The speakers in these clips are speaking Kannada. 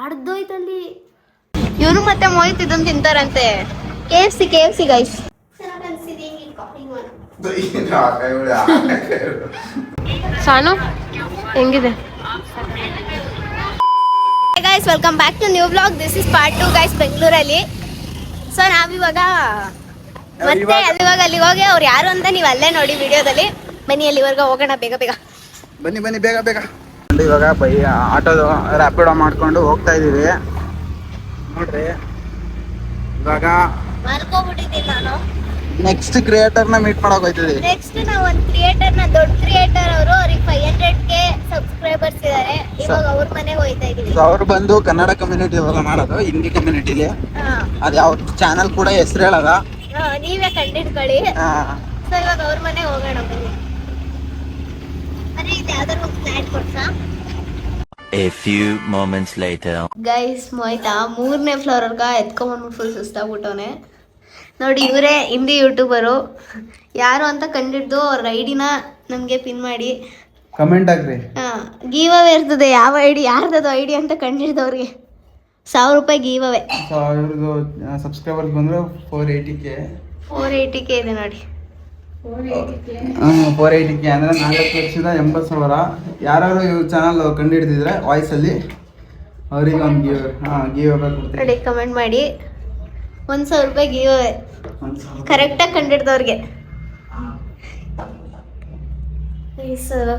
ಅರ್ಧೋಯ್ತಲ್ಲಿ. ಇವರು ಮತ್ತೆ ಮೋಹಿತ್ ಇದನ್ನ ತಿಂತಾರಂತೆ. KFC guys. ಸಾನು ಹೆಂಗಿದೆ guys? Welcome back to new vlog. This is part 2 guys, ಬೆಂಗಳೂರಲ್ಲಿ. ಸೊ ನಾವಿವಾಗ ಮತ್ತೆ ಅಲ್ಲಿ ಹೋಗಿ ಅವ್ರು ಯಾರು ಅಂತ ನೀವು ಅಲ್ಲೇ ನೋಡಿ ವಿಡಿಯೋದಲ್ಲಿ. ಬನ್ನಿ ಅಲ್ಲಿವರೆಗೂ ಹೋಗೋಣ, ಬೇಗ ಬನ್ನಿ ಬೇಗ. ಇವಾಗ ಆಟೋದು ರ್ಯಾಪಿಡೋ ಮಾಡ್ಕೊಂಡು ಹೋಗ್ತಾ ಇದೀವಿ ನೋಡ್ರಿ. ಇವಾಗ ಮಲ್ಕೋಬಿಟ್ಟಿದ್ದೀನಿ ನಾನು. ನೆಕ್ಸ್ಟ್ ಕ್ರಿಯೇಟರ್ ನ ಮೀಟ್ ಮಾಡಕ್ ಹೋಗ್ತಿದೀವಿ. ನೆಕ್ಸ್ಟ್ ನಾವು ಒಂದು ಕ್ರಿಯೇಟರ್ ನ, ದೊಡ್ಡ ಕ್ರಿಯೇಟರ್ ಅವರು, ಅವ್ರಿಗೆ 500K ಸಬ್ಸ್ಕ್ರೈಬರ್ಸ್ ಇದಾರೆ. ಇವಾಗ ಅವ್ರ ಮನೆಗೆ ಹೋಗ್ತಾ ಇದೀವಿ. ಅವ್ರು ಬಂದು ಕನ್ನಡ ಕಮ್ಯುನಿಟಿ ಇವಾಗ ಮಾಡೋದು, ಹಿಂದಿ ಕಮ್ಯುನಿಟಿಲಿ. ಅದು ಯಾವ ಚಾನಲ್ ಕೂಡ ಹೆಸರು ಹೇಳಲ್ಲ, ನೀವೇ ಕಂಡಿಡ್ಕೊಳ್ಳಿ. ಸೊ ಇವಾಗ ಅವ್ರ ಮನೆಗೆ ಹೋಗೋಣ ಬನ್ನಿ. A few moments later. Guys, ಮೋಯ್ತಾ 3ನೇ ಫ್ಲೋರ್ ವರ್ಗ ಎತ್ಕೊಂಡ್ಬಂದ್ಬಿಟ್ಟು ಫುಲ್ ಸುಸ್ತಾಗ್ಬಿಟ್ಟವನೆ ನೋಡಿ. ಇವರೇ ಹಿಂದಿ ಯೂಟ್ಯೂಬರು. ಯಾರು ಅಂತ ಕಂಡಿಡ್ದು ಅವ್ರ ಐಡಿನ ನಮಗೆ ಪಿನ್ ಮಾಡಿ ಕಮೆಂಟ್ ಹಾಕ್ರಿ. ಗೀವ್ ಅವೇ ಇರ್ತದೆ. ಯಾವ ಐಡಿ, ಯಾರ್ದದು ಐಡಿ ಅಂತ ಕಂಡಿಡ್ದವ್ರಿಗೆ 1000 ರೂಪಾಯಿ ಗೀವ್ ಅವೇ. ಇವ್ರದ್ದು ಸಬ್ಸ್ಕ್ರೈಬರ್ಸ್ ಬಂದ್ರೆ 480K ಇದೆ ನೋಡಿ. 480K ಅಂದ್ರೆ 4,80,000. ಯಾರು ಇವ್ರ ಚಾನಲ್ ಕಂಡು ಹಿಡಿದಿದ್ರೆ ವಾಯ್ಸ್ ಅಲ್ಲಿ ಅವ್ರಿಗೆ ಒಂದು ಗೀವ್ ನೋಡಿ, ಕಮೆಂಟ್ ಮಾಡಿ. 1,000 ರೂಪಾಯಿ ಗೀವ್ ಅವೇ ಕರೆಕ್ಟಾಗಿ ಕಂಡಿಡ್ದವ್ರಿಗೆ.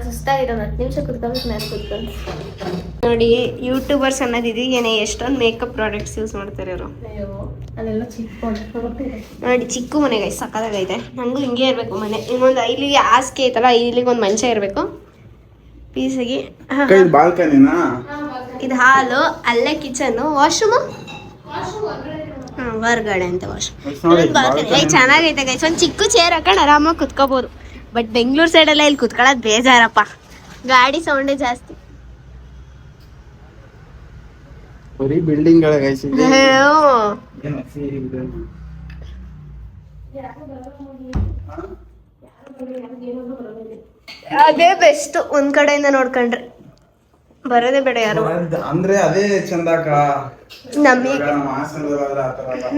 ಸುಸ್ತಾಗಿರೋ 10 ನಿಮಿಷ ಕುತ್ಕೊಂಡು ನಾನು ಕುತ್ಕೊಂಡು ನೋಡಿ. ಯೂಟ್ಯೂಬರ್ಸ್ ಅನ್ನೋದು ಏನೇ ಎಷ್ಟೊಂದು ಮೇಕಪ್ ಪ್ರಾಡಕ್ಟ್ಸ್ ಯೂಸ್ ಮಾಡ್ತಾರೆ ಅವರು. ನೋಡಿ, ಚಿಕ್ಕ ಮನೆಗೆ ಸಕ್ಕದಾಗೈತೆ. ನನಗೂ ಹಿಂಗೆ ಇರಬೇಕು ಮನೆ. ಇನ್ನೊಂದು ಇಲ್ಲಿಗೆ ಹಾಸಿಗೆ ಐತಲ್ಲ, ಇಲ್ಲಿಗೆ ಒಂದು ಮಂಚ ಇರಬೇಕು ಪೀಸಾಗಿ. ಇದು ಹಾಲು, ಅಲ್ಲೇ ಕಿಚನು, ವಾಶ್ರೂಮು ಹೊರಗಡೆ ಅಂತ ವಾಶ್ರೂಮ್. ಚೆನ್ನಾಗೈತೆ ಗೈಸ್. ಒಂದು ಚಿಕ್ಕ ಚೇರ್ ಹಾಕೊಂಡು ಆರಾಮಾಗಿ ಕುತ್ಕೋಬೋದು. ಬಟ್ ಬೆಂಗಳೂರು ಸೈಡೆಲ್ಲ ಇಲ್ಲಿ ಕುತ್ಕೊಳ್ಳೋದು ಬೇಜಾರಪ್ಪ, ಗಾಡಿ ಸೌಂಡೇ ಜಾಸ್ತಿ. ಬಿಲ್ಡಿಂಗ್ ಅದೇ ಬೆಸ್ಟ್ ಒಂದ್ ಕಡೆಯಿಂದ ನೋಡ್ಕೊಂಡ್ರೆ. ಬರೋದೇ ಬೇಡ ಯಾರು ಅಂದ್ರೆ ಅದೇ ಚಂದಾಕ ನಮಗೆ.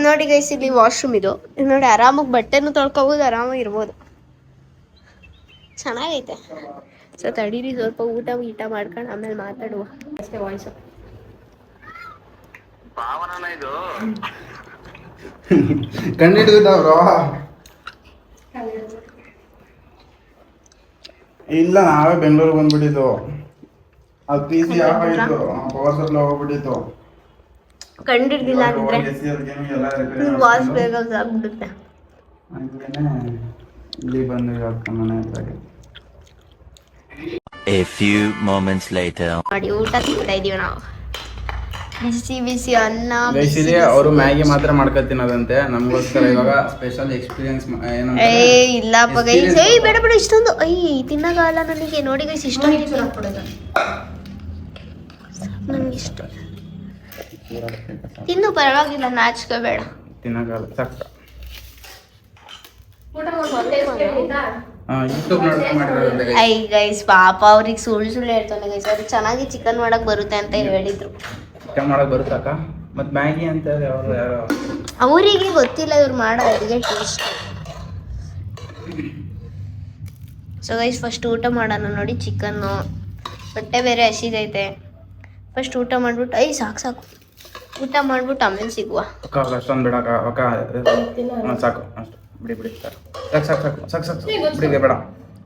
ನೋಡಿ ಗೈಸ್, ಇಲ್ಲಿ ವಾಶ್ರೂಮ್ ಇದು ನೋಡಿ. ಆರಾಮಾಗಿ ಬಟ್ಟೆನೂ ತೊಳ್ಕೊಬೋದು, ಆರಾಮಾಗಿ ಇರ್ಬೋದು. ಚೆನ್ನಾಗೈತೆ. ಸೊ ತಡೀರಿ, ಸ್ವಲ್ಪ ಊಟ ಮಾಡ್ಕೊಂಡು ಆಮೇಲೆ ಮಾತಾಡುವ ಅಷ್ಟೇ. ವಾಯ್ಸು ಕಂಡಿಡಿದವ್ರು ಇಲ್ಲ, ನಾವೇ ಬೆಂಗಳೂರಿಗೆ ಬಂದ್ಬಿಟ್ಟಿದ್ದು. ಅದು PC ಆಫ್ ಆಯ್ತು, ಪವರ್ ಸಪ್ಲೈ ಹೋಗ್ಬಿಟ್ಟಿತ್ತು. ಕಂಡಿಡ್ದಿಲ್ಲ ಅಂದ್ರೆ ವಾಯ್ಸ್ ಬೇಗ ಆಗ್ಬಿಡುತ್ತೆ. ಇಲ್ಲಿ ಬಂದು ಮನೆ ಹತ್ರ. A few moments later. ನೋಡಿ, ಊಟ ತಿಂತಾ ಇದೀವಿ ನಾವು. ಬಿಸಿ ಅನ್ನ. ಅವರು ಮ್ಯಾಗಿ ಮಾತ್ರ ಮಾಡ್ಕೊ ತಿನ್ನೋದಂತೆ. ನಮಗೋಸ್ಕರ ಇವಾಗ ಸ್ಪೆಷಲ್ ಎಕ್ಸ್ಪೀರಿಯನ್ಸ್ ಇಲ್ಲಪ್ಪ ಗೈಸ್. ಬೇಡ ಇಷ್ಟೊಂದು ತಿನ್ನಗಾಗಲ್ಲ ನನಗೆ. ನೋಡಿ ಗೈಸ್, ಇಷ್ಟೊಂದು ನನಗೆ ಇಷ್ಟ. ತಿನ್ನು, ಪರವಾಗಿಲ್ಲ, ನಾಚಿಕೆ ಬೇಡ. ತಿನ್ನಗಾಗಲ್ಲ, ಸಾಕು. ಗೈಸ್ ಪಾಪ ಅವ್ರಿಗೆ ಸುಳ್ಳು ಹೇಳ್ತಾನೆ ಗೈಸ್. ಅವ್ರಿಗೆ ಚೆನ್ನಾಗಿ ಚಿಕನ್ ಮಾಡಕ್ ಬರುತ್ತೆ ಅಂತ ಹೇಳಿದ್ರು. ಚಿಕನ್ ಮಾಡಕ್ ಬರುತ್ತಾಕ, ಮತ್ ಮ್ಯಾಗಿ ಅಂತ ಯಾರು ಅವರಿಗೆ ಗೊತ್ತಿಲ್ಲ ಇವ್ರು ಮಾಡೋ ಅಡಿಗೆ ಟೇಸ್ಟ್. ಸೊ ಗೈಸ್, ಫಸ್ಟ್ ಊಟ ಮಾಡೋಣ. ನೋಡಿ, ಚಿಕನ್ನು ಬಟ್ಟೆ ಬೇರೆ ಹಸಿದೈತೆ. ಫಸ್ಟ್ ಊಟ ಮಾಡ್ಬಿಟ್ಟು ಸಾಕು ಊಟ ಮಾಡ್ಬಿಟ್ಟು ಆಮೇಲೆ ಸಿಗುವ. ಅಷ್ಟೊಂದು ಬಿಡಕ ಸಾಕು, ಅಷ್ಟು ಬಿಡಿ ಸಾಕು ಬಿಡಿ.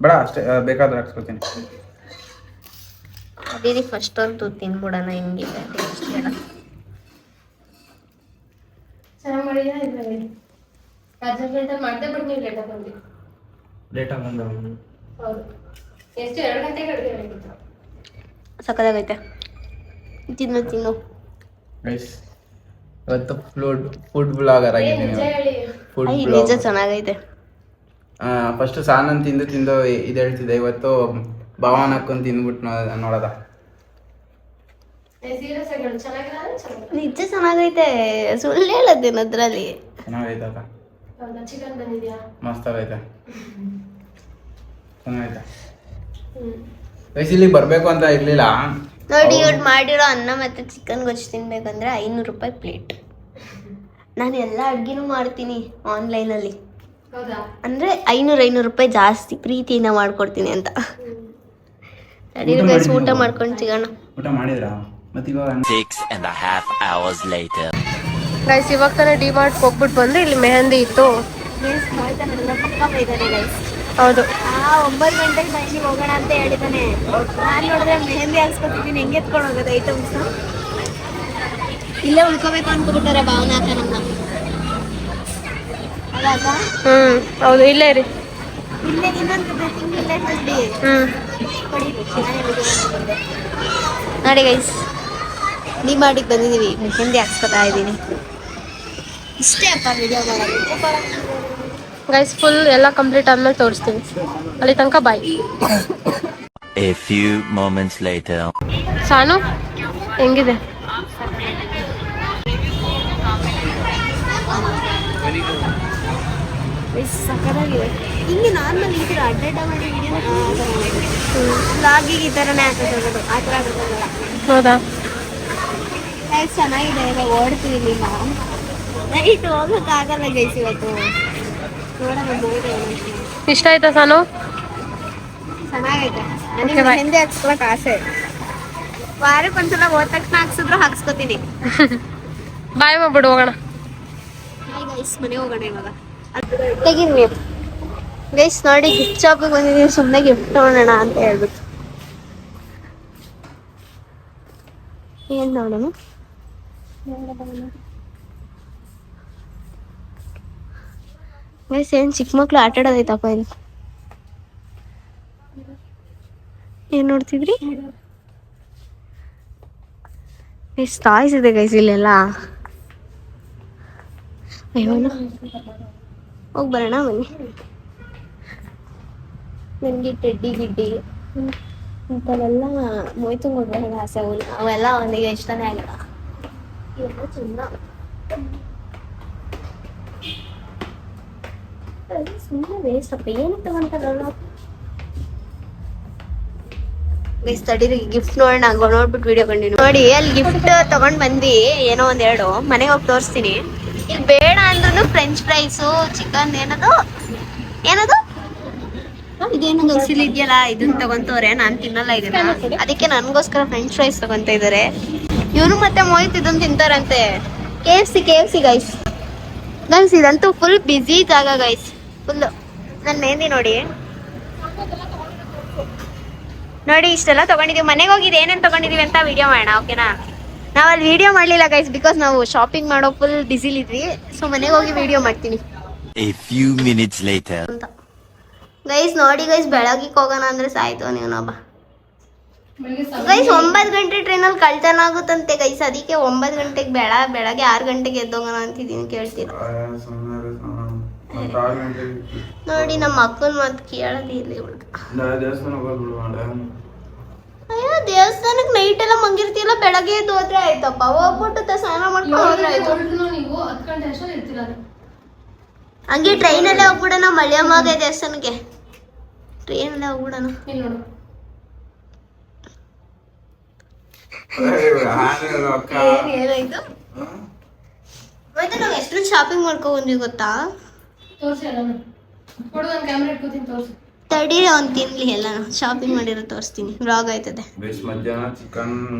ಬೇಡ ಅಷ್ಟೇ, ಬೇಕಾದ್ರೆ ಹಾಕ್ಸ್ಕೊತೀನಿ. ಅದೇ ಫಸ್ಟ್ ಅಂತೂ ತಿನ್ಬಿಡೋಣ. ಹಿಂಗಿದೆ ಟೇಸ್ಟ್ ಬೇಡ. ಸಕ್ಕದಾಗೈತೆ. ತಿನ್ನು. ಇವತ್ತು ಫುಡ್ ಬ್ಲಾಗರ್ ಆಗಿದ್ದೀನಿ. ನಿಜ ಚೆನ್ನಾಗೈತೆ. ಫಸ್ಟ್ ಸಾನನ್ ತಿಂದು ಇದು ಹೇಳ್ತಿದ್ದೆ. ಇವತ್ತು ಭಾವನ ಹಾಕೊಂಡು ತಿಂದ್ಬಿಟ್ಟು ನೋಡೋದ. ನಿಜ ಚೆನ್ನಾಗೈತೆ, ಸುಳ್ಳು ಹೇಳತ್ತೇನೆ ಅದ್ರಲ್ಲಿ. ಚೆನ್ನಾಗೈತಕ್ಕ, ಮಸ್ತ್ ಆಗೈತೆ, ಚೆನ್ನಾಗೈತೆ. ವಯಸ್ಸಿಲಿ ಬರಬೇಕು ಅಂತ ಇರಲಿಲ್ಲ. ನೋಡಿ ಇವ್ರು ಮಾಡಿರೋ ಅನ್ನ ಮತ್ತು ಚಿಕನ್ ಗೊಜ್ಜು ತಿನ್ಬೇಕಂದ್ರೆ 500 ರೂಪಾಯಿ ಪ್ಲೇಟ್. ನಾನು ಎಲ್ಲ ಅಡ್ಗೆನೂ ಮಾಡ್ತೀನಿ ಆನ್ಲೈನಲ್ಲಿ. ಅಂದರೆ 500 ರೂಪಾಯಿ ಜಾಸ್ತಿ ಪ್ರೀತಿಯಿಂದ ಮಾಡ್ಕೊಡ್ತೀನಿ ಅಂತ. ಗೈಸ್ ಊಟ ಮಾಡ್ಕೊಂಡು ಸಿಗೋಣ. ಊಟ ಮಾಡಿದ್ರಾ? ಮತ್ತೆ ಇವಾಗ 6.5 hours later. ಗೈಸ್ ಇವಾಗ ತಾನೇ ಡಿಮಾರ್ಟ್ ಹೋಗ್ಬಿಟ್ಟು ಬಂದು ಇಲ್ಲಿ ಮೆಹಂದಿ ಇತ್ತು. ಪಕ್ಕ ಬೈದಾನೆ ಗೈಸ್. ಹೌದು 9 ಗಂಟೆಗೆ ಬನ್ನಿ ಹೋಗೋಣ ಅಂತ ಹೇಳಿದ್ದಾನೆ. ನಾನು ನೋಡಿದ್ರೆ ಮೆಹಂದಿ ಹಾಕ್ಸ್ಕೊತಿದ್ದೀನಿ, ಹೆಂಗೆ ಎತ್ಕೊಂಡು ಹೋಗೋದು ಐಟಮ್ಸ್. ಇಲ್ಲೇ ಉಳ್ಕೋಬೇಕು ಅನ್ಕೊಬಿಟ್ಟಾರೆ ಭಾವನಾ ಅಕ್ಕ ನಮ್ಮ. ಅದಾಗ ಹೌದು ಇಲ್ಲೇ ರೀ. ಇಲ್ಲೇ ಇನ್ನೊಂದು ತಿಂಗಳು ಇಲ್ಲೇ ತಂದು ಕೊಡಿ. ನೋಡಿ ಗೈಸ್ ಡಿಮಾರ್ಟಿಗೆ ಬಂದಿದ್ದೀವಿ, ಮೆಹಂದಿ ಹಾಕ್ಸ್ಕೊತಾ ಇದ್ದೀನಿ. ಇಷ್ಟೇ ಅಪ್ಪ ವಿಡಿಯೋ ಮಾಡೋದು. ಗೈಸ್ ಫುಲ್ ಎಲ್ಲ ಕಂಪ್ಲೀಟ್ ಆದ್ಮೇಲೆ ತೋರಿಸ್ತೀವಿ. ಅಲ್ಲಿ ತನಕ ಬಾಯ್. A few moments later. ಸಾನು ಹೆಂಗಿದೆ? ಸಕ್ಕತ್ತಾಗಿದೆ. ಹಿಂಗೆ ನಾರ್ಮಲ್ ಈ ಥರ ಅಡ್ಡ ಮಾಡಿ ಬ್ಲಾಗಿಗೆ ಈ ಥರನೇ ಹಾಕೋದು ಆ ಥರ ಆಗೋಲ್ಲ. ಹೌದಾ? ಚೆನ್ನಾಗಿದೆ. ಇವಾಗ ಓಡ್ತೀವಿ ಇಲ್ಲಿಂದ ನೈಟ್ ಹೋಗೋಕ್ಕಾಗಲ್ಲ ಗೈಸ್ ಇವತ್ತು. ನೋಡೋಣ ಇಷ್ಟ ಆಯ್ತಾ ಸಾನು? ಚೆನ್ನಾಗೈತೆ. ನನಗೆ ಮೆಹಂದಿ ಹಾಕ್ಸ್ಕೊಳಕ್ ಆಸೆ. ವಾರಕ್ಕೊಂದ್ಸಲ ಹೋದ ತಕ್ಷಣ ಹಾಕ್ಸಿದ್ರು ಹಾಕ್ಸ್ಕೊತೀನಿ. ಬಾಯ್ ಮಾಡ್ಬಿಡು ಹೋಗೋಣ. ಗೈಸ್ ಮನೆ ಹೋಗೋಣ ಇವಾಗ. ತೆಗೀರಿ ಗೈಸ್. ನೋಡಿ ಗಿಫ್ಟ್ ಶಾಪಿಗೆ ಬಂದಿದ್ದೀವಿ, ಸುಮ್ಮನೆ ಗಿಫ್ಟ್ ನೋಡೋಣ ಅಂತ ಹೇಳ್ಬಿಟ್ಟು. ಏನು ನೋಡೋಣ? ಗೈಸ್ ಏನು ಚಿಕ್ಕ ಮಕ್ಳು ಆಟ ಆಡೋದೈತಪ್ಪ ಇಲ್ಲಿ. ಏನು ನೋಡ್ತಿದ್ರಿ ಗೈಸ್? ಟಾಯ್ಸ್ ಇದೆ ಗೈಸ್ ಇಲ್ಲೆಲ್ಲ. ಅಯ್ಯೋನ ಹೋಗಿ ಬರೋಣ ಬನ್ನಿ. ನನಗೆ ಟೆಡ್ಡಿ ಗಿಡ್ಡಿ ಇಂಥವೆಲ್ಲ ಮೊಯ್ ತುಂಬಿಡ್ಬೇಕು ಆಸೆ. ಅವೆಲ್ಲ ಅವನಿಗೆ ಇಷ್ಟನೇ ಆಗಲ್ಲ. ಇವೆಲ್ಲ ಚೆಂದ. ಸುಮ್ಮನೆ ವೇಸ್ಟ್ ಅಪ್ಪ. ಏನಕ್ಕೆ ತಗೊಂತಾರಲ್ಲ ಗೈಸ್. ತಡೀರಿ ಗಿಫ್ಟ್ ನೋಡೋಣ. ನೋಡ್ಬಿಟ್ಟು ವಿಡಿಯೋ ಕಂಟಿನ್ಯೂ ನೋಡಿ. ಅಲ್ಲಿ ಗಿಫ್ಟ್ ತಗೊಂಡ್ ಬಂದ್ವಿ, ಏನೋ ಒಂದೆರಡು. ಮನೆಗೆ ಹೋಗಿ ತೋರಿಸ್ತೀನಿ. ಇಲ್ಲಿ ಬೇಡ ಅಂದ್ರೂ ಫ್ರೆಂಚ್ ಫ್ರೈಸು, ಚಿಕನ್ ಏನದು ಇದೇನು ಗಸಿಲ್ ಇದೆಯಲ್ಲ, ಇದನ್ನ ತಗೊಂತವ್ರೆ. ನಾನು ತಿನ್ನಲ್ಲ ಇದನ್ನ, ಅದಕ್ಕೆ ನನಗೋಸ್ಕರ ಫ್ರೆಂಚ್ ಫ್ರೈಸ್ ತಗೊಂತ ಇದಾರೆ. ಇವನು ಮತ್ತೆ ಮೋಹಿತ್ ಇದನ್ನ ತಿಂತಾರಂತೆ. KFC guys. ಇದಂತೂ ಫುಲ್ ಬಿಸಿ ಜಾಗ ಗೈಸ್. ಫುಲ್ ನನ್ನ ಮೆಹಂದಿ ನೋಡಿ ಇಷ್ಟೆಲ್ಲ ತಗೊಂಡಿದೀವಿ. ಮನೆಗೆ ಹೋಗಿದ್ದು ಏನೇನು ತಗೊಂಡಿದೀವಿ ಅಂತ ವಿಡಿಯೋ ಮಾಡೋಣ, ಓಕೆನಾ? ನಾವು ಅಲ್ಲಿ ವಿಡಿಯೋ ಮಾಡಲಿಲ್ಲ ಗೈಸ್, ಬಿಕಾಸ್ ನಾವು ಶಾಪಿಂಗ್ ಮಾಡೋ ಫುಲ್ ಬಿಸಿಲಿದ್ವಿ. ಸೊ ಮನೆಗೆ ಹೋಗಿ ವಿಡಿಯೋ ಮಾಡ್ತೀನಿ. A few minutes later. ಅಂತ ಗೈಸ್ ನೋಡಿ ಗೈಸ್, ಬೆಳಗಿಗೆ ಹೋಗೋಣ ಅಂದ್ರೆ ಸಾಯ್ತು ನೀವನೊಬ್ಬ ಗೈಸ್. 9 ಗಂಟೆ ಟ್ರೈನಲ್ಲಿ ಕಳ್ತನ ಆಗುತ್ತಂತೆ ಗೈಸ್. ಅದಕ್ಕೆ 9 ಗಂಟೆಗೆ ಬೆಳಗ್ಗೆ 6 ಗಂಟೆಗೆ ಎದ್ದೋಗೋಣ ಅಂತಿದ್ದೀನಿ. ಕೇಳ್ತೀರ ನೋಡಿ, ನಮ್ಮ ಅಕ್ಕನ ಮಾತು ಕೇಳೋದಿಲ್ಲ ಇವಳು. ಅಯ್ಯೋ ದೇವಸ್ಥಾನಕ್ಕೆ ನೈಟ್ ಎಲ್ಲ ಮಂಗಿರ್ತಿಲ್ಲ, ಬೆಳಗ್ಗೆ ಎದ್ದು ಹೋದ್ರೆ ಆಯ್ತಪ್ಪ. ಹೋಗ್ಬಿಟ್ಟು ಸ್ನಾನ ಮಾಡ್ಕೊಂಡು ಹೋದ್ರೆ ಆಯ್ತು. ಹಂಗೆ ಟ್ರೈನಲ್ಲೇ ಹೋಗ್ಬಿಡೋಣ. ಮಳೆಯಮ್ಮಗೆ ದೇವಸ್ಥಾನಕ್ಕೆ ಟ್ರೈನಲ್ಲೇ ಹೋಗ್ಬಿಡೋಣ. ಏನಾಯ್ತು ಮತ್ತೆ? ನಾವು ಎಷ್ಟು ಶಾಪಿಂಗ್ ಮಾಡ್ಕೊ ಬಂದ್ವಿ ಗೊತ್ತಾ? ತಡೀರಿ ಅವ್ನು ತಿನ್ಲಿ. ಎಲ್ಲ ಶಾಪಿಂಗ್ ಮಾಡಿರೋ ತೋರಿಸ್ತೀನಿ, ವ್ಲಾಗ್ ಆಯ್ತದೆ. ಮಧ್ಯಾಹ್ನ ಚಿಕನ್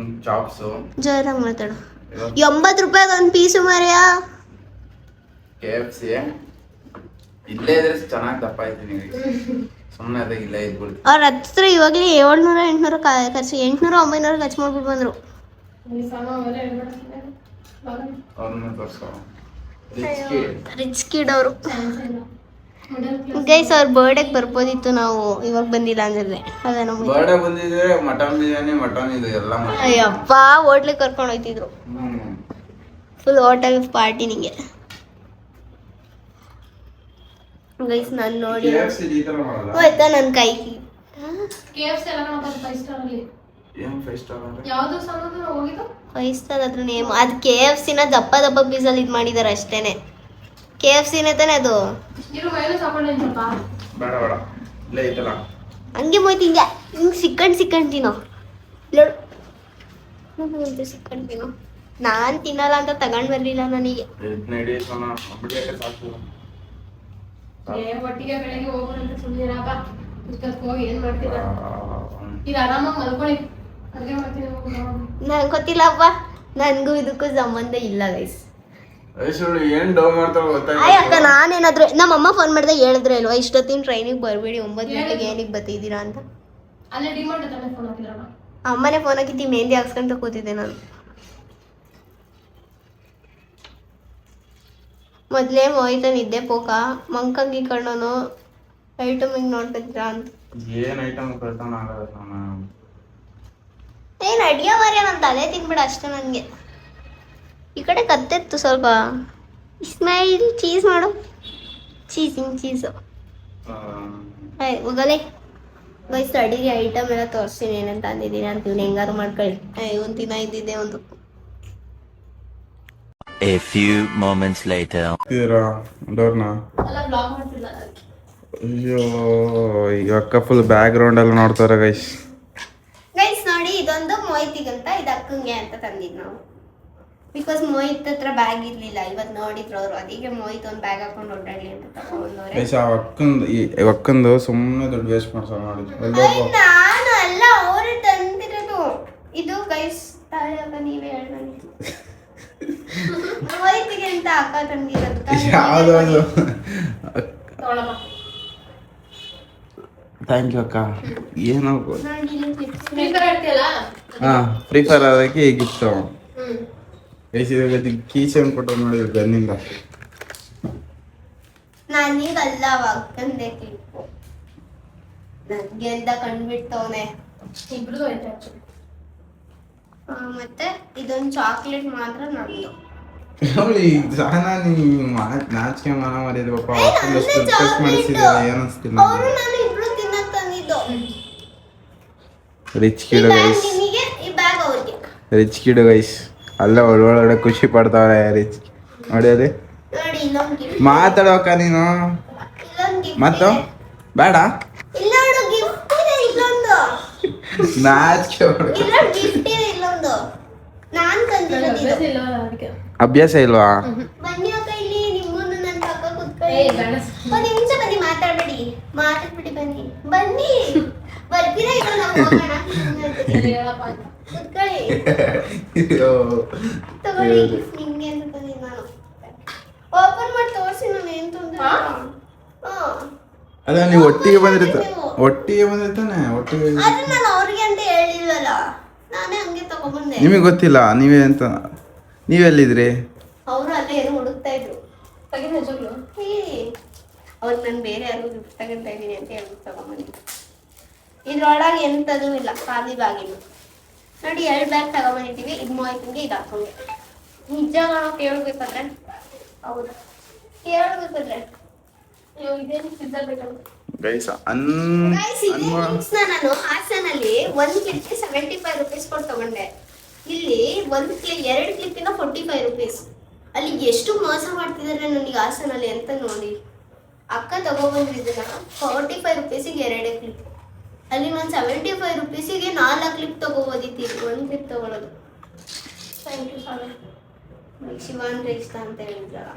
ಚಾಪ್ಸ್ ಜೋರಾಗಿ ಮಾತಾಡು. 80 ರೂಪಾಯಿಗೆ ಒಂದು ಪೀಸು ಮರ್ಯಾ. KFC ಇಲ್ಲೇ ಇದ್ರೆ ಚೆನ್ನಾಗಿ ದಪ್ಪ ಆಯ್ತೀನಿ. ಸುಮ್ಮನೆ ಅದಾಗ ಇಲ್ಲೇ ಇದ್ಬಿಡ್ತು. ಅವ್ರ ಹತ್ರ ಇವಾಗಲೇ 700-800 ಖರ್ಚು, 800-900 ಖರ್ಚು ಮಾಡ್ಬಿಟ್ಟು ಬಂದರು. ರಿಚ್ ಕಿಡ್ ಅವರು ಗೈಸ್. ಅವ್ರ ಬರ್ಡೇಗೆ ಬರ್ಬೋದಿತ್ತು, ನಾವು ಇವಾಗ ಬಂದಿಲ್ಲ ಅಂದ್ರೆ. ಅದೇ ನಮ್ಮ ಬರ್ಡೇ ಬಂದಿದ್ರೆ ಮಟನ್ ಬಿರಿಯಾನಿ, ಮಟನ್ ಇದು ಎಲ್ಲ ಅಯ್ಯಪ್ಪ ಹೋಟ್ಲಿಗೆ ಕರ್ಕೊಂಡು ಹೋಯ್ತಿದ್ರು. ಫುಲ್ ಹೋಟೆಲ್ ಪಾರ್ಟಿ ನಿಂಗೆ ಗೈಸ್. ನಾನು ನೋಡಿ ಆಯ್ತಾ ನನ್ನ ಕೈ ಫೈವ್ ಸ್ಟಾರ್ ಅದ್ರ ನೇಮ್. ಅದು KFCನ ದಪ್ಪ ಪೀಸಲ್ಲಿ ಇದು ಮಾಡಿದಾರೆ ಅಷ್ಟೇನೆ. KFCನೇ ತಾನೆ ಅದು. ಹಂಗೆ ಹೋಯ್ತು ಹಿಂಗೆ ಸಿಕ್ಕಂಡು ತಿನ್ನೋ. ಕಂಟಿನ್ಯೂ ನಾನ್ ತಿನ್ನಲ್ಲ ಅಂತ ತಗೊಂಡ್ ಬರ್ಲಿಲ್ಲ ನನಗೆ. ಒಟ್ಟಿಗೆ ಬೆಳಗ್ಗೆ ಹೋಗೋಣ ಸುಮ್ಮನಿರಪ್ಪ. ಹೋಗಿ ಏನ್ ಮಾಡ್ತೀರಾ? ಈಗ ಆರಾಮಾಗಿ ಮಲ್ಕೊಳ್ಳಿ. ಅಡುಗೆ ಮಾಡ್ತೀನಿ. ನಂಗೆ ಗೊತ್ತಿಲ್ಲ ಅಪ್ಪ, ನನ್ಗೂ ಇದಕ್ಕೂ ಸಂಬಂಧ ಇಲ್ಲ ಗೈಸ್. ಏನ್ ಡೌ ಮಾಡ್ತಾವ ಅಕ್ಕ ನಾನೇನಾದ್ರು ನಮ್ಮಮ್ಮ ಫೋನ್ ಮಾಡಿದಾಗ ಹೇಳಿದ್ರೆ ಇಲ್ವಾ ಇಷ್ಟೊತ್ತಿನ ಟ್ರೈನಿಗೆ ಬರ್ಬೇಡಿ 9 ಗಂಟೆಗೆ ಏನಕ್ಕೆ ಬರ್ತಿದ್ದೀರಾ ಅಂತ. ಅಲ್ಲೇ ಡಿಮಾರ್ಟ್ ತಾನೇ ಫೋನ್ ಹಾಕಿದ್ರಲ್ಲ. ಅಮ್ಮನೇ ಫೋನ್ ಹಾಕಿದ್ದಿ ಮೆಹಂದಿ ಹಾಕ್ಸ್ಕೊಂತ ಕೂತಿದ್ದೆ ನಾನು. ಮೊದ್ಲೇ ಮೋಹಿತ ನಿದ್ದೆ ಪೋಕ ಮಂಕಂಗಿ ಕಣ್ಣನು ಐಟಮಿಗೆ ನೋಡ್ತಿದ್ರ ಅಂತ. ಏನ್ ಐಟಮ್ ಏನ್ ಅಡಿಗೆ ಮಾರ್ಯ ನನ್ ತಲೆ ತಿನ್ಬಿಡ ಅಷ್ಟೇ ನನ್ಗೆ. ಈ ಕಡೆ ಕತ್ತೆತ್ತು ಸ್ವಲ್ಪ. ಇಸ್ಮಾಯಿಲ್ ಚೀಸ್ ಮಾಡು. ಚೀಸು ಹೋಗಲೇ ಬೈಸ್ ಅಡಿಗೆ ಐಟಮ್ ಎಲ್ಲ ತೋರಿಸ್ತೀನಿ ಏನಂತ ಅಂದಿದ್ದೀನಿ ಅಂತ. ಇವ್ನು ಹೆಂಗಾರು ಮಾಡ್ಕೊಳ್ಳಿ. ಒಂದು ದಿನ ಇದ್ದಿದ್ದೆ ಒಂದು. A few moments later. ಡೋರ್ನ ಅಲ್ಲ ಬ್ಲಾಗ್ ಮಾಡ್ತಿಲ್ಲ. ಅಯ್ಯೋ ಈಗ ಅಕ್ಕ ಫುಲ್ ಬ್ಯಾಕ್ ಗ್ರೌಂಡ್ ಎಲ್ಲ ನೋಡ್ತಾರೆ ಗೈಸ್. ಗೈಸ್ ನೋಡಿ ಇದೊಂದು ಮೋಹಿತಿಗಂತ ಇದು ಅಕ್ಕಂಗೆ ಅಂತ ತಂದಿದ್ದು ನಾವು. ಬಿಕಾಸ್ ಮೋಹಿತ್ ಹತ್ರ ಬ್ಯಾಗ್ ಇರ್ಲಿಲ್ಲ. ಇವತ್ತು ನೋಡಿದ್ರು ಅವರು, ಅದಕ್ಕೆ ಮೋಹಿತ್ ಒಂದು ಬ್ಯಾಗ್ ಹಾಕೊಂಡು ಓಡಾಡ್ಲಿ ಅಂತ ತಗೊಂಡವ್ರೆ. ಗೈಸ್ ಆ ಅಕ್ಕಂದು ಸುಮ್ಮನೆ ದುಡ್ಡು ವೇಸ್ಟ್ ಮಾಡ್ಸೋ ನೋಡಿ. ನಾನು ಅಲ್ಲ ಅವರೇ ತಂದಿರೋದು ಇದು ಗೈಸ್. ತಾಳಿ ಅಕ್ಕ ನೀವೇ ಹೇಳ ಮೋಹಿತಿಗೆ ಅಂತ ಅಕ್ಕ ತಂದಿರೋದು. ಯಾವ್ದು ತಗೊಳಮ್ಮ. ಥ್ಯಾಂಕ್ ಯು ಅಕ್ಕ. ಏನೋ ಫ್ರೀ ಫೈರ್ ಆಡ್ತೀಯಲ್ಲ? ಫ್ರೀ ಫೈರ್ ಅದಕ್ಕೆ ಗಿಫ್ಟ್ ಕೀ ಚೈನ್ ಕೊಟ್ಟು ನೋಡಿ ಗನ್ನಿಂದ. ನನಗಲ್ಲ ಅಕ್ಕಂದೆ ಕ್ಲಿಪ್ಪು ನನಗೆ ಅಂತ ಕಂಡ್ಬಿಡ್ತವನೆ. ಇಬ್ರದ್ದು ಐತೆ ಆಕ್ಚುಲಿ. ಮತ್ತೆ ಇದೊಂದು ಚಾಕ್ಲೇಟ್ ಮಾತ್ರ ನಂದು. ನೋಡಿ ಸಹನಾ ನೀವು ನಾಚಿಕೆ ಮನ ಮಾಡಿದ ಪಾಪ ಅಷ್ಟೊಂದಷ್ಟು ರಿಕ್ವೆಸ್ಟ್ ಮಾಡಿಸಿದ್ರೆ ಏನಿಸ್ತಿಲ್ಲ. ಅವರು ನಾನು ಇಬ್ರು ತಿನ್ನಕ್ ತಂದಿದ್ದು. ರಿಚ್ ಕಿಡ್ ಗೈಸ್, ನಿಮಗೆ ಈ ಬ್ಯಾಗ್ ಅವ್ರಿಗೆ. ರಿಚ್ ಕಿಡ್ ಗೈಸ್ ಅಲ್ಲ ಒಳಗಡೆ ಖುಷಿ ಪಡ್ತಾವ್ರೆ ರಿಚ್. ನೋಡಿ ಅಲ್ಲಿ ನೋಡಿ ಇಲ್ಲೊಂದು ಗಿಫ್ಟ್. ಮಾತಾಡೋಕ ನೀನು ಇಲ್ಲೊಂದು ಗಿಫ್ಟ್. ಮತ್ತು ಬೇಡ ಇಲ್ಲ ನೋಡು ಗಿಫ್ಟ್ ಇದೆ ಇಲ್ಲೊಂದು. ನಾಚಿಕೆ ಇಲ್ಲೊಂದು ಗಿಫ್ಟ್ ಇದೆ ಇಲ್ಲೊಂದು. ನಾನು ತಂದಿರೋದು ಇದು. ಇಲ್ಲ ಅದಕ್ಕೆ. ಅಭ್ಯಾಸ ಇಲ್ವಾ? ಬನ್ನಿ ಅಕ್ಕ ಇಲ್ಲಿ ನಿಮ್ಮನ್ನು ನನ್ನ ಪಕ್ಕ ಕೂತ್ಕೊಳ್ಳಿ. ಏ ಬೇಡ. ಒಂದು ನಿಮಿಷ ಬನ್ನಿ ಮಾತಾಡ್ಬೇಡಿ. ಮಾತಾಡ್ಬಿಡಿ ಬನ್ನಿ ಬನ್ನಿ ಬರ್ತೀರಾ ಇಲ್ಲ ನಾವು ಹೋಗೋಣ. ಹೇಳಪ್ಪ ಅಂತ. ಕೂತ್ಕೊಳ್ಳಿ ತಗೊಳ್ಳಿ ಗಿಫ್ಟ್ ನಿಮ್ಗೆ ಅಂತ ತಂದಿದ್ದು ನಾನು. ಓಪನ್ ಮಾಡಿ ತೋರಿಸಿ ನಾನು ಏನು ತಂದೆ. ಅಲ್ಲ ನೀವು ಒಟ್ಟಿಗೆ ಬಂದಿರ್ತಾನೆ ಒಟ್ಟಿಗೆ. ಅದು ನಾನು ಅವ್ರಿಗೆ ಅಂತ ಹೇಳಿಲ್ವಲ್ಲ, ನಾನೇ ಹಂಗೆ ತಗೊಂಡ್ಬಂದೆ. ನಿಮಗೆ ಗೊತ್ತಿಲ್ಲ ನೀವೇ ಅಂತ. ನೀವೆಲ್ಲಿದ್ರಿ? ಅವರು ಅಲ್ಲೇ ಏನೋ ಹುಡುಕ್ತಾ ಇದ್ರು. ತೆಗಿ ನಿಜವಾಗ್ಲೂ. ಅವ್ರು ನಾನು ಬೇರೆ ಯಾರು ಗಿಫ್ಟ್ ತಗೊಂತ ಇದ್ದೀನಿ ಅಂತ ಹೇಳ್ಬಿಟ್ಟು ತಗೊಂಡ್ಬಂದಿದ್ದು. ಇದ್ರೊಳಗೆ ಎಂಥದೂ ಇಲ್ಲ, ಖಾಲಿ ಬ್ಯಾಗಿನ. ನೋಡಿ 2 ಬ್ಯಾಗ್ ತಗೊಂಡ್ಬಂದಿದ್ದೀವಿ. ಇದು ಮೋಹಿತಂಗೆ ಇದು ಹಾಕೊಂಡೆ. ನಿಜ ನಾವು ಕೇಳಬೇಕಾದ್ರೆ ಹೌದು ಕೇಳಬೇಕಾದ್ರೆ ಇದೇನು ಪಿಜ್ಜಾ ಬೇಕಲ್ಲ? ಗೈಸ್ ನಾನು ಹಾಸನಲ್ಲಿ 1 ಕ್ಲಿಪ್ಗೆ 75 ರೂಪೀಸ್ ಕೊಟ್ಟು ತಗೊಂಡೆ. ಇಲ್ಲಿ 2 ಕ್ಲಿಪ್ಪಿನ 45 ರೂಪೀಸ್. ಅಲ್ಲಿ ಎಷ್ಟು ಮೋಸ ಮಾಡ್ತಿದ್ದಾರೆ ನನಗೆ ಹಾಸನಲ್ಲಿ ಅಂತ ನೋಡಿ. ಅಕ್ಕ ತಗೊಬಂದಿದ್ದನ್ನ 45 ರೂಪೀಸಿಗೆ 2 ಕ್ಲಿಪ್. ಅಲ್ಲಿ ನಾನು 75 ರೂಪೀಸಿಗೆ 4 ಕ್ಲಿಪ್ ತಗೋಬೋದಿತ್ತು. 1 ಕ್ಲಿಪ್ ತಗೊಳ್ಳೋದು. Thank you sorry. ಶಿವಾನ್ ಇಷ್ಟ ಅಂತ ಹೇಳಿದ್ರಲ್ಲ.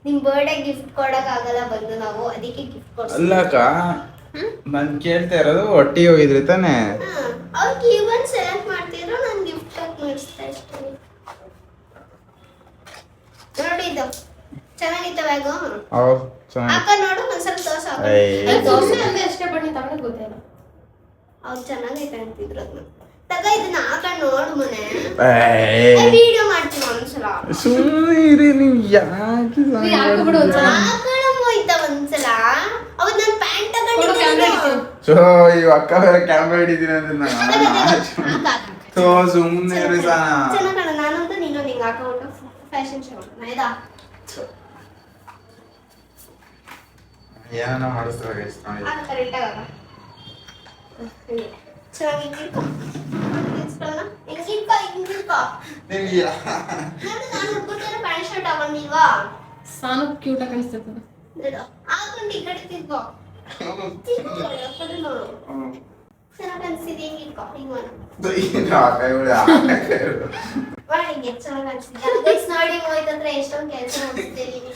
ನಿಮ್ ಬರ್ಡೇ ಗಿಫ್ಟ್ ಕೊಡಕ್ಕಾಗಲ್ಲ ಬಂದು ನಾವು, ಅದಕ್ಕೆ ಗಿಫ್ಟ್ ಕೊಡ್ತೀವಿ. ಅಲ್ಲಕ್ಕ ನಾನು ಕೇಳ್ತಾ ಇರೋದು ಒಟ್ಟಿಗೆ ಹೋಗಿದ್ರಿ ತಾನೇ? ಅವ್ರಿಗೆ ಈವನ್ ಸೆಲೆಕ್ಟ್ ಮಾಡ್ತಿದ್ರು, ನಾನು ಗಿಫ್ಟ್ ಪ್ಯಾಕ್ ಮಾಡಿಸ್ತಾ ಇಷ್ಟೇ. ನೋಡಿ ಇದು ಚೆನ್ನಾಗಿತ್ತು ಬ್ಯಾಗು. ಅಕ್ಕ ನೋಡು ಒಂದ್ಸಲ ತೋರ್ಸು. ತೋರ್ಸಿ ಅಂದ್ರೆ ಅಷ್ಟೇ ಬನ್ನಿ ತಗೊಂಡು ಗೊತ್ತಿಲ್ಲ. ಅವ್ರು ಚೆನ್ನಾಗೈತೆ ಅಂತಿದ್ರು. ಅದನ್ನ ತಗ ಇದನ್ನ ಹಾಕೊಂಡು ನೋಡು ಮನೆ. ವಿಡಿಯೋ ಮಾಡ್ತೀನಿ ಒಂದ್ಸಲ. ಸುಮ್ಮನೆ ನೀವು ಯಾಕೆ ಬಿಡು ಒಂದ್ಸಲ. ಹೋಯ್ತಾ ಒಂದ್ಸಲ. ಅವತ್ತು ನಾನು ಪ್ಯಾಂಟ್ ತಗೊಂಡಿದ್ದೆ. ಸೊ ಈ ಅಕ್ಕ ಬೇರೆ ಕ್ಯಾಮ್ರಾ ಹಿಡಿದೀನಿ ಅಂದ್ರೆ ಸೊ ಸುಮ್ಮನೆ ಚೆನ್ನಾಗಣ. ನಾನಂತೂ ನೀನು ಹಿಂಗೆ ಹಾಕೊಂಡು ಫ್ಯಾಷನ್ ಶೋ ಆಯ್ತಾ? ಏನೋ ಮಾಡಿಸ್ತಾರೆ ಕರೆಕ್ಟಾಗ ಚೆನ್ನಾಗಿರ್ಕೊ. ನಾನು ಹುಡ್ಕೊತಾರ ಪ್ಯಾಂಟ್ ಶರ್ಟ್ ಹಾಕೊಂಡಿಲ್ವಾ? ಸಾನು ಕ್ಯೂಟ್ ಆಗಿ ಕಾಣಿಸ್ತದೆ. ಹಾಕೊಂಡು ಈ ಕಡೆ ತಿರ್ಕೊ. ನೋಡು ಚೆನ್ನಾಗಿ ಅನ್ಸಿದೆ ಹಿಂಗೆ ಹಿಂಗೆ ಹಿಂಗೆ ಚೆನ್ನಾಗಿ ಅನ್ಸಿದೆ ನೋಡಿ ಹೋಯ್ತಂದ್ರೆ ಎಷ್ಟೊಂದು ಕೆಲಸ ಮಾಡ್ತಿದ್ದೀನಿ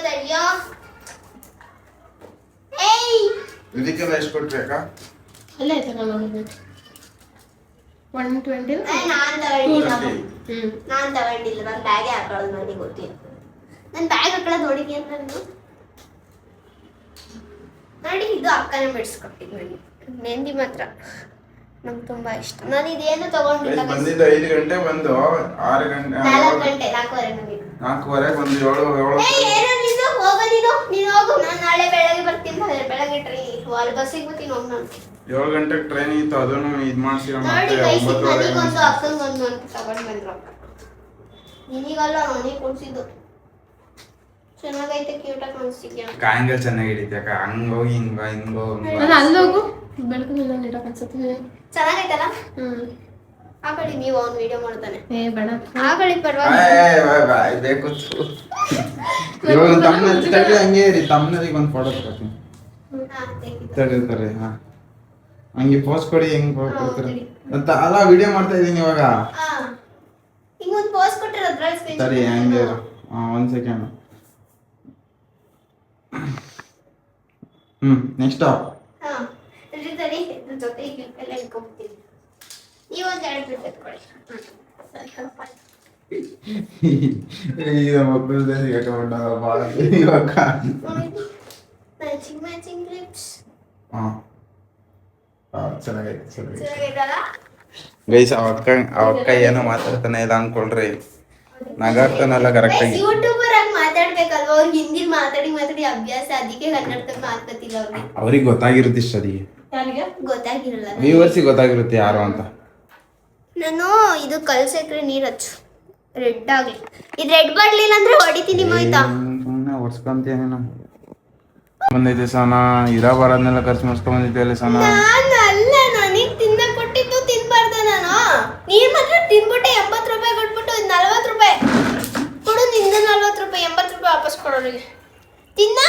ತಡಿಯೋ ಏಯ್ ಇದಕ್ಕೆಲ್ಲ ಎಷ್ಟು ಕೊಟ್ರಿ ಅಕ್ಕ? ಅಲ್ಲೇ ಆಯ್ತಾ ನಾನು 120 ನಾನ್ ತಗೊಂಡಿಲ್ಲ ನನ್ನ ಬ್ಯಾಗೆ ಹಾಕೊಳ್ಳೋದು ನನಗೆ ಗೊತ್ತಿಲ್ಲ ನನ್ನ ಬ್ಯಾಗ್ ಹಾಕೊಳ್ಳೋದು ನೋಡಿದ್ಯಾ ನಾನು ನೋಡಿ ಇದು ಅಕ್ಕನೇ ಬಿಡಿಸ್ಕೊಟ್ಟಿದ್ದು ನನಗೆ ಮೆಹಂದಿ ಮಾತ್ರ ನಂಗೆ ತುಂಬಾ ಇಷ್ಟ ನಾನು ಇದೇನು ತಗೊಂಡಿಲ್ಲ ಬಂದಿದ್ದು 5 ಗಂಟೆ ಬಂದು 6 ಗಂಟೆ 4 ಗಂಟೆ 4:15 ನನಗೆ 4:15 ಬಂದು 7 ಏನೋ ನೀನು ಹೋಗು ನೀನು ಹೋಗು ನಾನು ನಾಳೆ ಬೆಳಗ್ಗೆ ಬರ್ತೀನಿ ಬೆಳಗ್ಗೆ ಟ್ರೈನ್ ಬಸ್ಸಿಗೆ ಬರ್ತೀನಿ ಹೋಗಿ ನಾನು 7 ಗಂಟೆಗೆ ಟ್ರೈನ್ ಇತ್ತು ಅದನ್ನು ಇದು ಮಾಡಿಸಿರೋ ನೋಡಿ ಮತ್ತೆ ಗೈಸ್ 9:30 ನನಗೊಂದು ಅಕ್ಕಂಗೊಂದು ಅಂತ ತಗೊಂಡು ಬಂದ್ರು ನಿನಗಲ್ಲ ನನಗೆ ಕೊಡ್ಸಿದ್ದು ಚೆನ್ನಾಗೈತೆ ಕ್ಯೂಟಾಗಿ ಕಾಣಿಸ್ತಿದ್ಯಾ ಕಾಯಿಂಗಲ್ ಚೆನ್ನಾಗಿ ಹಿಡಿತೆ ಅಕ್ಕ ಹಂಗೋಗಿ ಹಿಂಗೋ ನಾನು ಅಲ್ಲಿ ಹೋಗು ಬೆಳಕು ಇಲ್ಲ ನೀಟಾಗಿ ಅನ್ಸುತ್ತೆ ಚೆನ್ನಾಗೈತಲ್ಲ ಹಾಕೊಳ್ಳಿ ನೀವು ಅವ್ನು ವಿಡಿಯೋ ಮಾಡ್ತಾನೆ ಬೇಡ ಹಾಕೊಳ್ಳಿ ಪರವಾಗಿಲ್ಲ ಬೇಕು ಇವಾಗ ತಮ್ಮನಲ್ಲಿ ಹಂಗೆ ಇರಿ ತಮ್ಮನಿಗೆ ಒಂದು ಫೋಟೋ ತಗೊಳ್ತೀನಿ ತಡಿ ಹಾ ಹಂಗೆ ಪೋಸ್ಟ್ ಕೊಡಿ ಹೆಂಗ್ ಕೊಡ್ತೀರ ಅಂತ ಅಲ್ಲ ವಿಡಿಯೋ ಮಾಡ್ತಾ ಇದೀನಿ ಇವಾಗ ಹಿಂಗೊಂದು ಪೋಸ್ ಕೊಟ್ಟಿರೋ ಅದ್ರಲ್ಲಿ ಸರಿ ಹಂಗೆ ಒಂದ್ ಸೆಕೆಂಡ್ ನೆಕ್ಸ್ಟ್ ಹಾ ತಡಿ ಇದ್ರ ಜೊತೆ ಎಲ್ಲ ಇಟ್ಕೊಂಡ್ಬಿಡ್ತೀನಿ ನೀವೊಂದು 2 ಬಿಟ್ಟು ಎತ್ಕೊಳ್ಳಿ ಈಗ ಮಕ್ಕಳದೇ ಸಿಗಕೊಂಡ ಭಾಳ ಇವಾಗ ಮ್ಯಾಚಿಂಗ್ ಕ್ಲಿಪ್ಸ್ ಚೆನ್ನಾಗೈತೆ ಚೆನ್ನಾಗೈತಲ್ಲ ಗೈಸ್ ಅವಕ್ಕ ಏನೋ ಮಾತಾಡ್ತಾನೆ ಇಲ್ಲ ಅನ್ಕೊಳ್ರಿ ನಗಾಡ್ತಾನಲ್ಲ ಕರೆಕ್ಟಾಗಿ ಯೂಟ್ಯೂಬರ್ ಆಗಿ ಮಾತಾಡ್ಬೇಕಲ್ವ ಅವ್ರಿಗೆ ಹಿಂದಿ ಮಾತಾಡಿ ಅಭ್ಯಾಸ ಅದಕ್ಕೆ ಕನ್ನಡದಲ್ಲಿ ಮಾತಾಡ್ತಿಲ್ಲ ಅವ್ರಿಗೆ ಗೊತ್ತಾಗಿರುತ್ತೆ ಇಷ್ಟ ಅದಕ್ಕೆ ಯಾರಿಗೆ ಗೊತ್ತಾಗಿರಲ್ಲ ವ್ಯೂವರ್ಸಿಗೆ ಗೊತ್ತಾಗಿರುತ್ತೆ ಯಾರು ಅಂತ ನಾನು ಇದು ಕಲ್ಸಕ್ರೆ ನೀರು ಹಚ್ಚು ರೆಡ್ ಆಗ್ಲಿ ಇದು ರೆಡ್ ಬರ್ಲಿಲ್ಲ ಅಂದ್ರೆ ಹೊಡಿತೀನಿ ಹೋಯ್ತಾ ಸುಮ್ಮನೆ ಒರ್ಸ್ಕೊಂತೇನೆ ಬಂದೈತೆ ಸನ ಇರ ಬರೋದ್ನೆಲ್ಲ ಖರ್ಚು ಮಾಡಿಸ್ಕೊಂಡ್ ಬಂದಿದ್ದೆ ಅಲ್ಲಿ ಸನ ನಾನು ಅಲ್ಲ ನನಗೆ ತಿನ್ನ ಕೊಟ್ಟಿದ್ದು ತಿನ್ಬಾರ್ದ ನಾನು ನೀರ್ ಮಾತ್ರ ತಿನ್ಬಿಟ್ಟೆ 80 ರೂಪಾಯಿ ಕೊಟ್ಬಿಟ್ಟು 40 ರೂಪಾಯಿ ಕೊಡು ನಿಂದ 40 ರೂಪಾಯಿ 80 ರೂಪಾಯಿ ವಾಪಸ್ ಕೊಡೋರಿಗೆ ತಿನ್ನ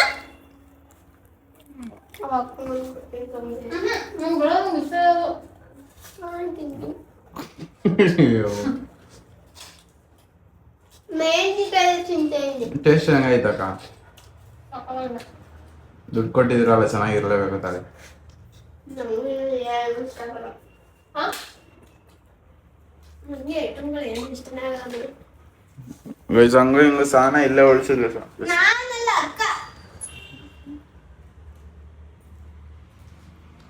ನಂಗೆ ಬರೋದು ಮಿಸ್ ಮೆಣಸಿನಕಾಯಿ ಚಿಂತೆ ಇದೆ ಟೇಸ್ಟ್ ಹೆಂಗಾಯ್ತಕ್ಕ ಸಾಕಾಗಲ್ಲ ದುಡ್ಡು ಕೊಟ್ಟಿದ್ರಲ್ಲ ಚೆನ್ನಾಗಿರ್ಲೇಬೇಕು ತಾಳೆ ನಮಗೆ ಏನು ಇಷ್ಟ ಆಗಲ್ಲ ಹಾಂ ನನಗೆ ಐಟಮ್ಗಳು ಏನು ಇಷ್ಟನೇ ಆಗಲ್ಲ ಗೈಸ್ ಹಂಗ ಹಿಂಗ ಸಾನ ಇಲ್ಲೇ ಉಳಿಸಿದ್ವಿ ಸರ್ ನಾನಲ್ಲ ಅಕ್ಕ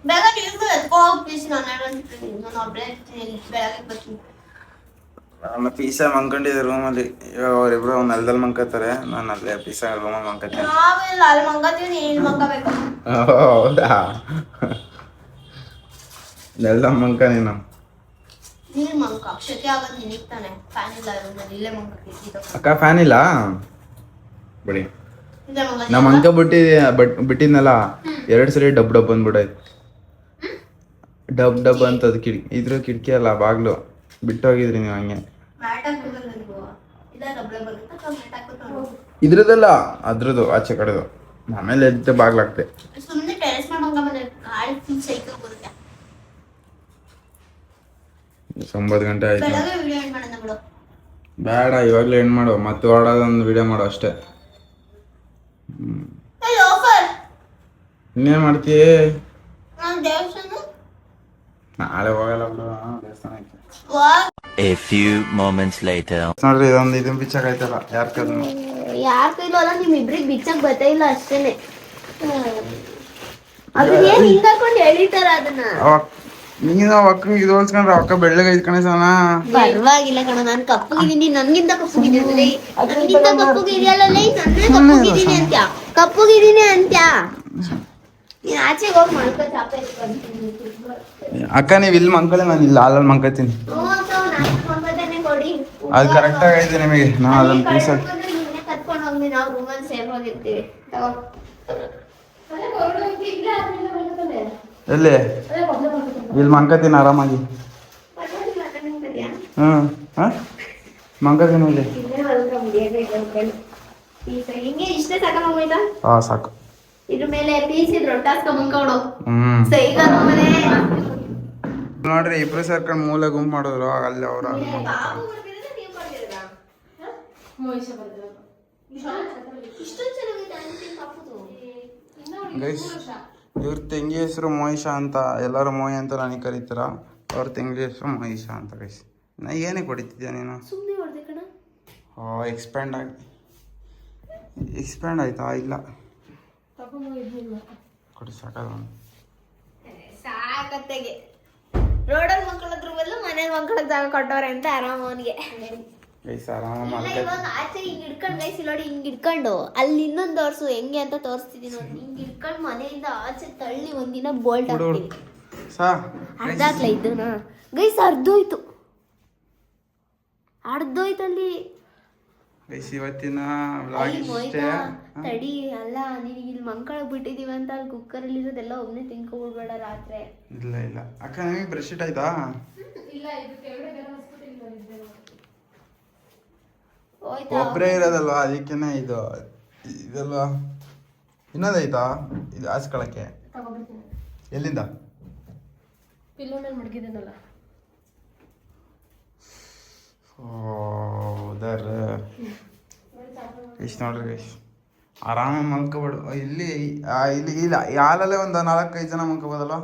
ಬೇಗ ನೀವು ಎತ್ಕೊ ಹೋಗ್ತೀವಿ ನಾನು ಒಬ್ಬಳೇ ಇರ್ತೀನಿ ಬೆಳಗ್ಗೆ ಬರ್ತೀನಿ ನನ್ನ ಪೀಸ ಮಂಕೊಂಡಿದ್ದೆ ರೂಮಲ್ಲಿ ಇವಾಗ ಅವರಿಬ್ರು ನೆಲದಲ್ಲಿ ಮಂಕತ್ತಾರೆ ನಾನು ಅಲ್ಲೇ ಪೀಸ ರೂಮಲ್ಲಿ ಮಂಕತ್ತೀನಿ ನಾವೆಲ್ಲ ಅಲ್ಲಿ ಮಂಗತೀವಿ ನೀನು ಮಂಗಬೇಕು ಹೌದಾ ನೆಲದಲ್ಲಿ ಮಂಕ ನೀನು ನೀನು ಮಂಕ ಅಕ್ಷತೆ ಆಗೋದು ನಿನಗೆ ತಾನೆ ಫ್ಯಾನ್ ಇಲ್ಲ ರೂಮಲ್ಲಿ ಇಲ್ಲೇ ಮಂಗಕ್ಕೆ ಅಕ್ಕ ಫ್ಯಾನ್ ಇಲ್ಲ ಬಿಡಿ ಇಲ್ಲೇ ಮಂಗ ನಮ್ಮ ಅಂಕ ಬಿಟ್ಟಿದ್ನಲ್ಲ 2 ಸರಿ ಡಬ್ ಬಂದ್ಬಿಡಾಯ್ತು ಡಬ್ ಅಂತದ್ ಇದ್ರ ಕಿಟಕಿ ಅಲ್ಲ ಬಾಗ್ಲು ಬಿಟ್ಟೋಗಿದ್ರಿ ನೀವು ಹಂಗೆ ಮ್ಯಾಟ್ ಹಾಕ್ಬಿಡಲ್ಲ ನೀವು ಇಲ್ಲ ರಬ್ಬರ್ ಬರುತ್ತೆ ಮ್ಯಾಟ್ ಹಾಕ್ಬಿಟ್ಟು ಇದ್ರದಲ್ಲ ಅದ್ರದ್ದು ಆಚೆ ಕಡೆದು ಆಮೇಲೆ ಎದ್ದು ಬಾಗ್ಲಾಗ್ತೆ ಸುಮ್ಮನೆ ಟೆರೆಸ್ ಮೇಲೆ ಮಂಗ ಬಂದ್ರೆ ಗಾಳಿ ಫುಲ್ ಸೈಕಲ್ ಬರುತ್ತೆ 9 ಗಂಟೆ ಆಯ್ತು ಬೆಳಗ್ಗೆ ವಿಡಿಯೋ ಎಂಡ್ ಮಾಡೋಣ ಬಿಡು ಬೇಡ ಇವಾಗಲೇ ಎಂಡ್ ಮಾಡು ಮತ್ತೆ ಹೊರಡೋದೊಂದು ವಿಡಿಯೋ ಮಾಡು ಅಷ್ಟೇ ಏ ಆಫರ್ ಇನ್ನೇನು ಮಾಡ್ತೀಯ ನಾನು ದೇವಸ್ಥಾನ ನಾಳೆ ಹೋಗಲ್ಲ ಬಿಡು ದೇವಸ್ಥಾನ ಐತೆ A few moments later. ನೋಡ್ರಿ ಇದೊಂದು ಇದನ್ನ ಬಿಚ್ಚಾಕೈತಲ್ಲ ಯಾರ ಕದ ಯಾರ ಕೈಲೂ ಅಲ್ಲ ನಿಮ್ ಇಬ್ರಿಗೆ ಬಿಚ್ಚಕ್ ಬರ್ತಾ ಇಲ್ಲ ಅಷ್ಟೇನೆ ಅದು ಏನ್ ಹಿಂಗ್ ಹಾಕೊಂಡು ಎಳಿತಾರ ಅದನ್ನ ನೀನು ಅಕ್ಕ ಇದು ಹೋಲ್ಸ್ಕೊಂಡ್ರೆ ಅಕ್ಕ ಬೆಳ್ಳಗೆ ಐತ್ಕಣೆ ಸನ ಪರವಾಗಿಲ್ಲ ಕಣ ನಾನು ಕಪ್ಪಗಿದ್ದೀನಿ ನನ್ಗಿಂತ ಕಪ್ಪಗಿದ್ದೀನಿ ನನ್ಗಿಂತ ಕಪ್ಪಗಿದೆಯಲ್ಲ ನನ್ನ ಕಪ್ಪಗಿದ್ದೀನಿ ಅಂತ್ಯ ಕಪ್ಪಗಿದ್ದೀನಿ ಅಂತ್ಯ ನೀನ್ ಆಚೆಗೆ ಹೋಗಿ ಮಾಡ್ಕೊ ಚಾಪೆ ಅಕ್ಕ ನೀವು ಇಲ್ಲಿ ಮಂಕಳೆ ನಾನು ಇಲ್ಲಿ ಹಾಲಲ್ಲಿ ಮಂಕತೀನಿ ಕೊಡಿ ಅದು ಕರೆಕ್ಟಾಗಿ ಐತೆ ನಿಮಗೆ ನಾ ಅದನ್ನ ಪೀಸ್ ನಿನ್ನೆ ಕತ್ಕೊಂಡು ಹೋಗಿ ನಾವು ರೂಮಲ್ಲಿ ಸೇಫ್ ಆಗಿರ್ತೀವಿ ತಗೋ ಎಲ್ಲಿ ಇಲ್ಲಿ ಮಂಕತೀನಿ ಆರಾಮಾಗಿ ಹಾಂ ಮಂಕತೀನಿ ಇಲ್ಲಿ ಹಿಂಗೆ ಇಷ್ಟೇ ಸಾಕ ಹಾಂ ಸಾಕು ಇದ್ರ ಮೇಲೆ ಪೀಸ್ ಇದ್ರೆ ರೊಟ್ಟಾಸ್ಕ ಮುಂಕವಡು ಹ್ಮ್ ಸೈಗ ಮನೆ ನೋಡ್ರಿ ಇಬ್ರು ಸೇರ್ಕೊಂಡು ಮೂಲೆ ಗುಂಪು ಮಾಡಿದ್ರು ಅಲ್ಲಿ ಅವ್ರ ಬಾಬು ಬರ್ತಿರೋದು ನೀವು ಬರ್ತಿರೋದಾ ಮೋಹಿಷ ಬಂದಿರೋದು ಇಷ್ಟೊಂದು ಚೆನ್ನಾಗಿದೆ ಅಂತಿನ ಪಾಪುದು ಗೈಸ್ ಇವ್ರ ತಂಗಿ ಹೆಸರು ಮೋಹಿಷಾ ಅಂತ, ಎಲ್ಲರೂ ಮೋಹಿ ಅಂತ ನನಗೆ ಕರೀತಾರ. ಅವ್ರ ತಂಗಿ ಹೆಸರು ಮೋಹಿಷಾ ಅಂತ ಗೈಸ್. ನಾ ಏನಕ್ಕೆ ಹೊಡಿತಿದ್ಯಾ ನೀನು? ಸುಮ್ಮನೆ ಹೊಡೆದೆ ಕಣ. ಎಕ್ಸ್ಪ್ಯಾಂಡ್ ಆಯ್ತಾ? ಇಲ್ಲ ಪಾಪ ಮೋಹಿದ್ನಿಲ್ಲ ಕೊಡಿ ಸಾಕಾದ ಸಾಕತ್ತೆಗೆ ರೋಡಲ್ಲಿ ಮಕ್ಕಳದ್ರ ಬದಲು ಮನೇಲಿ ಮಕ್ಕಳಿಗೆ ಜಾಗ ಕೊಟ್ಟವ್ರೆ ಅಂತ ಆರಾಮ ಅವನಿಗೆ. ಗೈಸ್ ಆರಾಮ ಇವಾಗ ಆಚೆ ಹಿಂಗ್ ಹಿಡ್ಕೊಂಡು ಗೈಸ್ ನೋಡಿ ಹಿಂಗ್ ಹಿಡ್ಕೊಂಡು ಅಲ್ಲಿ ಇನ್ನೊಂದು ತೋರ್ಸು ಹೆಂಗೆ ಅಂತ ತೋರಿಸ್ತಿದ್ದೀನಿ ನೋಡಿ. ಹಿಂಗ್ ಹಿಡ್ಕೊಂಡು ಮನೆಯಿಂದ ಆಚೆ ತಳ್ಳಿ ಒಂದಿನ ಬೋಲ್ಟ್ ಹಾಕ್ತೀನಿ. ಅರ್ಧ ಹಾಕ್ಲ ಇದ್ದನಾ ಗೈಸ್? ಅರ್ಧೋಯ್ತಲ್ಲಿ. ಗೈಸ್ ಇವತ್ತಿನ ವ್ಲಾಗ್ ಇಷ್ಟೇ. ತಡಿ ಅಲ್ಲ ನೀನು ಇಲ್ಲಿ ಮಂಕಳಗ್ ಬಿಟ್ಟಿದೀವಿ ಅಂತ ಅಲ್ಲಿ ಕುಕ್ಕರಲ್ಲಿ ಇರೋದೆಲ್ಲ ಒಬ್ಬನೇ ತಿನ್ಕೊಬಿಡ್ಬೇಡ ರಾತ್ರಿ. ಇಲ್ಲ ಇಲ್ಲ ಅಕ್ಕ, ನಿಮಗೆ ಬ್ರಷ್ ಶೀಟ್ ಆಯ್ತಾ? ಇಲ್ಲ ಇದು ಕೆಳಗಡೆ ಬೇರೆ ಹಾಸ್ಪಿಟಲ್ ಇದ್ದೆ ಒಬ್ಬರೇ ಇರೋದಲ್ವಾ ಅದಕ್ಕೇನೆ ಇದೆಲ್ಲ ಇನ್ನೊಂದೈತಾ ಇದು ಹಾಸ್ಕೊಳಕ್ಕೆ? ತಗೊಬಿಡ್ತೀನಿ. ಎಲ್ಲಿಂದ? ಪಿಲ್ಲೋ ಮೇಲೆ ಮಡಗಿದ್ದೇನಲ್ಲ. ಉದರ್ ಇಷ್ಟು ನೋಡ್ರಿ ಗೈಸ್, ಆರಾಮ ಮಲ್ಕೋಬೇಡು. ಇಲ್ಲಿ ಇಲ್ಲ ಹಾಲಲ್ಲೇ ಒಂದು 4-5 ಜನ ಮಲ್ಕೋಬೋದಲ್ವ?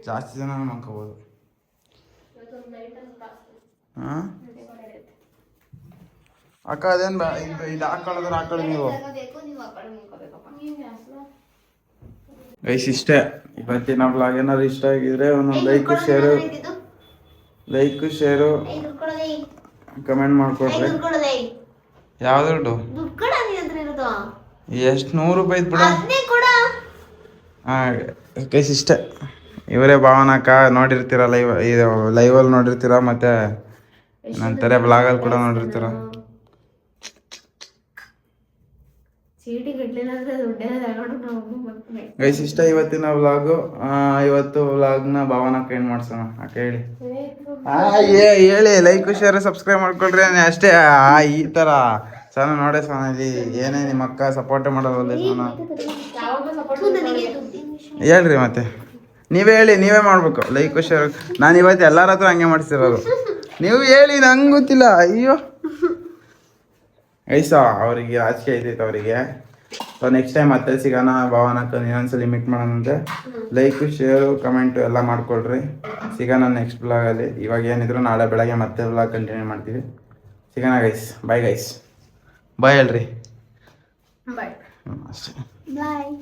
ಜಾಸ್ತಿ ಜನ ಮಲ್ಕೋಬೋದು. ಹಾಂ ಅಕ್ಕ ಅದೇನು ಇದು ಹಾಕೊಳ್ಳೋದ್ರೆ ಹಾಕೊಳ್ಳಿ ನೀವು. ಗೈಸ್ ಇಷ್ಟೇ ಇವತ್ತಿನ ಬ್ಲಾಗ್. ಏನಾದ್ರು ಇಷ್ಟ ಆಗಿದ್ರೆ ಒಂದು ಲೈಕ್ ಶೇರು ಕಮೆಂಟ್ ಮಾಡ್ಕೊಡ್ರಿ. ಯಾವ್ದು ದುಡ್ಡು? ಎಷ್ಟು 100 ರೂಪಾಯಿ ಬಿಡ. ಹಾಂ ಗೈಸ್ ಇಷ್ಟೇ. ಇವರೇ ಭಾವನಕ್ಕ, ನೋಡಿರ್ತೀರ ಲೈವಲ್ಲಿ ನೋಡಿರ್ತೀರ, ಮತ್ತೆ ನಂತರ ಬ್ಲಾಗಲ್ಲಿ ಕೂಡ ನೋಡಿರ್ತೀರ. ಗೈಸ್ ಇಷ್ಟ ಇವತ್ತಿನ ವ್ಲಾಗು. ಇವತ್ತು ವ್ಲಾಗ್ನ ಭಾವನಕ್ಕ ಏನು ಮಾಡ್ಸೋಣ ಅಕ್ಕ ಹೇಳಿ? ಹೇಳಿ ಲೈಕ್ ಶೇರ್ ಸಬ್ಸ್ಕ್ರೈಬ್ ಮಾಡ್ಕೊಳ್ರಿ ಅಷ್ಟೇ. ಈ ಥರ ಸನ ನೋಡೇ ಸನಲ್ಲಿ ಏನೇ ನಿಮ್ಮ ಅಕ್ಕ ಸಪೋರ್ಟ್ ಮಾಡೋದಲ್ಲ ಸನ. ಹೇಳ್ರಿ ಮತ್ತೆ ನೀವೇ ಹೇಳಿ, ನೀವೇ ಮಾಡ್ಬೇಕು ಲೈಕ್ ಶೇರ್. ನಾನು ಇವತ್ತು ಎಲ್ಲರ ಹತ್ರ ಹಂಗೆ ಮಾಡಿಸಿರೋದು. ನೀವು ಹೇಳಿ, ನಂಗೆ ಗೊತ್ತಿಲ್ಲ. ಅಯ್ಯೋ ಐಸ ಅವರಿಗೆ ಆಚಿಕೆ ಐತೈತೆ ಅವರಿಗೆ. ಸೊ ನೆಕ್ಸ್ಟ್ ಟೈಮ್ ಮತ್ತೆ ಸಿಗೋಣ. ಭಾವನಕ್ಕ ಇನ್ನೊಂದ್ಸಲಿ ಮೀಟ್ ಮಾಡೋಣಂತೆ. ಲೈಕು ಶೇರು ಕಮೆಂಟು ಎಲ್ಲ ಮಾಡ್ಕೊಳ್ರಿ. ಸಿಗೋಣ ನೆಕ್ಸ್ಟ್ ಬ್ಲಾಗಲ್ಲಿ. ಇವಾಗ ಏನಿದ್ರು ನಾಳೆ ಬೆಳಗ್ಗೆ ಮತ್ತೆ ಬ್ಲಾಗ್ ಕಂಟಿನ್ಯೂ ಮಾಡ್ತೀವಿ. ಸಿಗೋಣ ಗೈಸ್. Bye guys. ಬಾಯ್ ಹೇಳ್ರಿ. ಬಾಯ್ ಅಷ್ಟೇ. ಬಾಯ್.